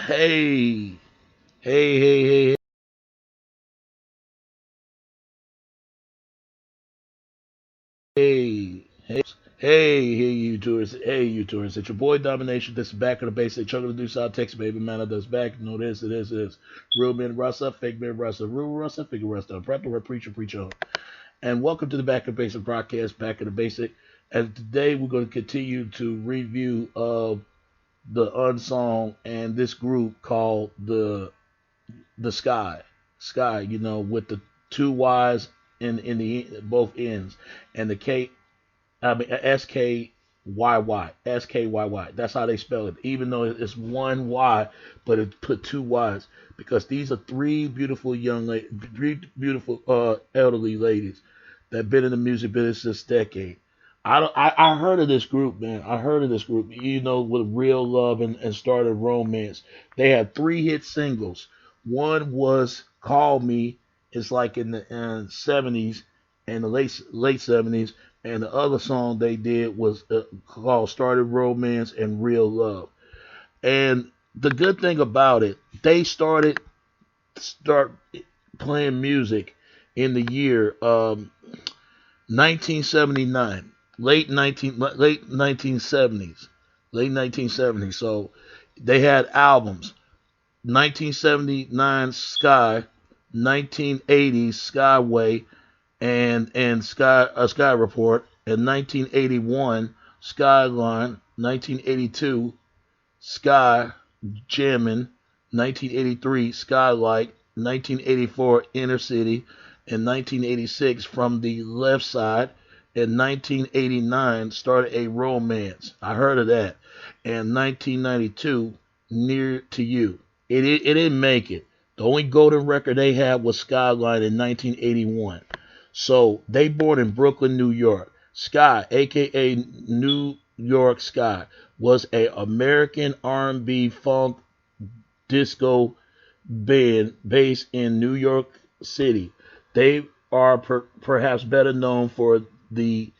Hey, hey, hey, hey, you tourists, It's your boy Domination. This is back of the basic. Chuck of the Deuce South Texas, baby man. That's back. You know this, it is, it is. Real men Russa, fake men Russa, real Russa, figure Russa. Practical preacher, preacher. And welcome to the Back of the Basic broadcast, Back of the Basic. And today we're going to continue to review of the unsung and this group called the skyy, with the two Y's in the both ends, and the K, I mean SKYY. That's how they spell it. Even though it's one Y, but it put two Y's because these are three beautiful elderly ladies that been in the music business this decade. I heard of this group, man. I heard of this group, with Real Love and Started Romance. They had three hit singles. One was Call Me. It's like in the 70s and the late 70s. And the other song they did was called Started Romance and Real Love. And the good thing about it, they start playing music in the year 1979, late 1970s, late 1970s. So they had albums: 1979 Sky, 1980s Skyway, and Sky Report, and 1981 Skyline, 1982 Sky Jammin', 1983 Skylight, 1984 Inner City, and 1986 From the Left Side, and 1989 Started a Romance. I heard of that. And 1992 Near to You. It didn't make it. The only golden record they had was Skyline in 1981. So they born in Brooklyn, New York. Sky, aka New York Sky, was a American R&B funk disco band based in New York City. They are perhaps better known for they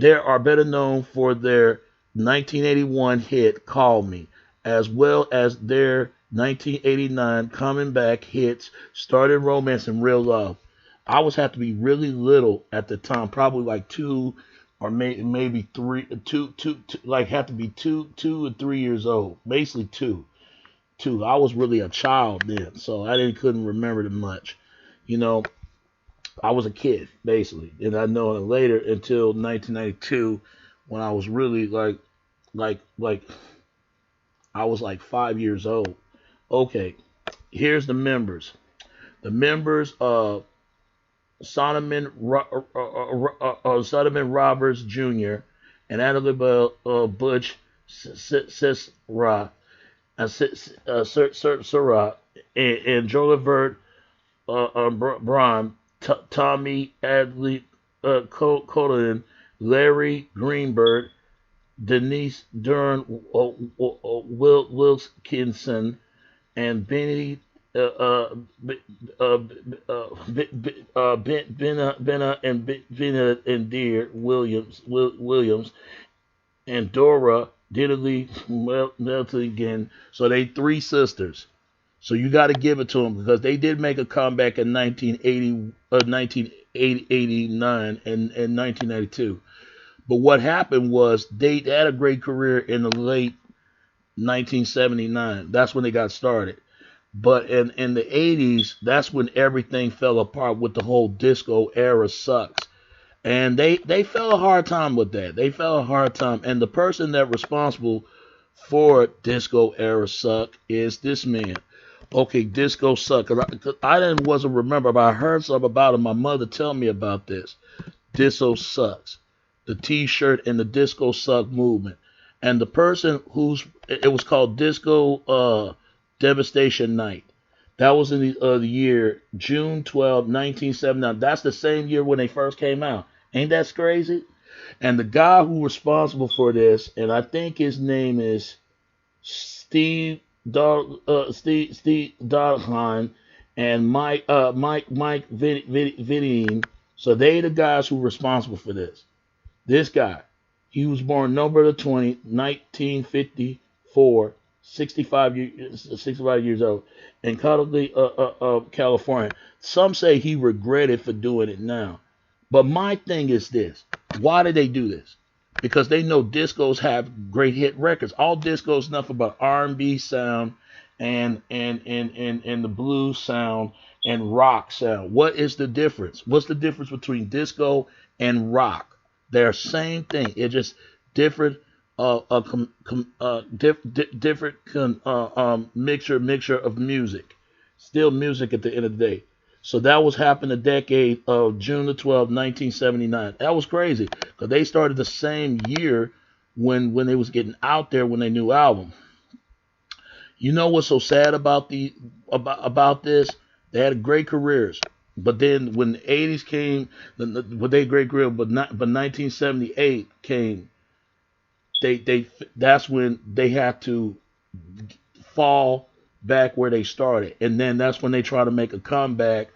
are better known for their 1981 hit "Call Me," as well as their 1989 coming back hits "Started Romance" and "Real Love." I was have to be really little at the time, probably like two or maybe three, like have to be 2 or 3 years old, basically two. I was really a child then, so I didn't couldn't remember it much. You know, I was a kid basically, and I know it later until 1992 when I was really like I was like 5 years old. Okay, here's the members. The members of Solomon Roberts Jr. and Annabelle Butch Sisra, Sirra, and Jolivert Braun, Tommy Adley Colin, Larry Greenberg, Denise Dern Wilkinson, and Benny Benna and Deer Williams, and Dora Diddley Melton again. So they three sisters. So you got to give it to them because they did make a comeback in 1989 and 1992. But what happened was they had a great career in the late 1979. That's when they got started. But in the 80s, that's when everything fell apart with the whole disco era sucks. And they fell a hard time with that. They fell a hard time. And the person that responsible for disco era suck is this man. Okay, disco suck. 'Cause I didn't wasn't remember, but I heard something about him. My mother tell me about this. Disco sucks. The T-shirt and the disco suck movement. And the person it was called Disco Devastation Night. That was in the year June 12, 1979. That's the same year when they first came out. Ain't that crazy? And the guy who responsible for this, and I think his name is Steve Dodheim and Mike Vidine. So they the guys who responsible for this. This guy, he was born November 20, 1954 65 years old, in Cudahy, California. Some say he regretted for doing it now. But my thing is this: why did they do this? Because they know discos have great hit records. All discos nothing but R&B sound and the blues sound and rock sound. What is the difference? What's the difference between disco and rock? They're same thing. It's just different different mixture of music. Still music at the end of the day. So that was happened the decade of June the 12th, 1979. That was crazy because they started the same year when they was getting out there when they new album. You know what's so sad about this? They had great careers, but then when the 80s came, with their great career, but 1978 came, they that's when they had to fall back where they started, and then that's when they try to make a comeback.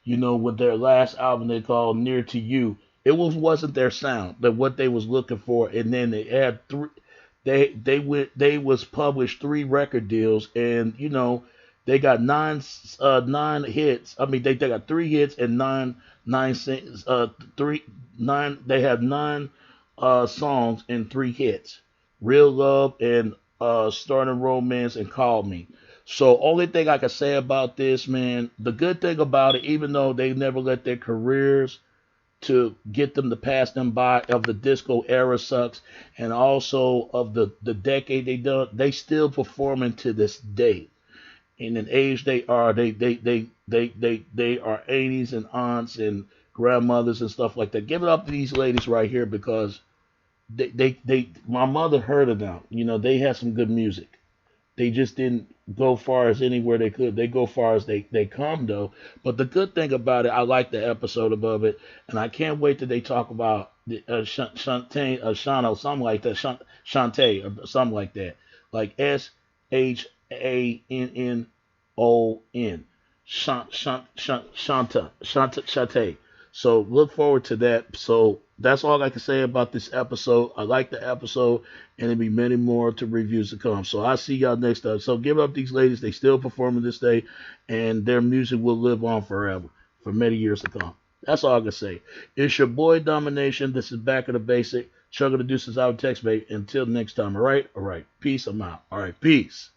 With their last album they called Near to You. It wasn't their sound, but what they was looking for, and then they had three. They was published 3 record deals, and they got nine hits. I mean they got 3 hits and nine three nine. They have 9 songs and 3 hits: Real Love and Starting Romance and Call Me. So only thing I can say about this, man, the good thing about it, even though they never let their careers to get them to pass them by of the disco era sucks, and also of the decade they done, they still performing to this day. In an age they are, they are aunties and aunts and grandmothers and stuff like that. Give it up to these ladies right here because my mother heard of them. They had some good music. They just didn't go far as anywhere they could. They go far as they come though. But the good thing about it, I like the episode above it, and I can't wait till they talk about Shantae, Shano, something like that, Shantae, or something like that, like Shannon, Shantae. So look forward to that. So that's all I can say about this episode. I like the episode, and there'll be many more to reviews to come. So I'll see y'all next time. So give up these ladies. They still performing this day, and their music will live on forever for many years to come. That's all I can say. It's your boy Domination. This is Back of the Basic. Chugga the Deuces out, text mate. Until next time. All right? All right. Peace. I'm out. All right. Peace.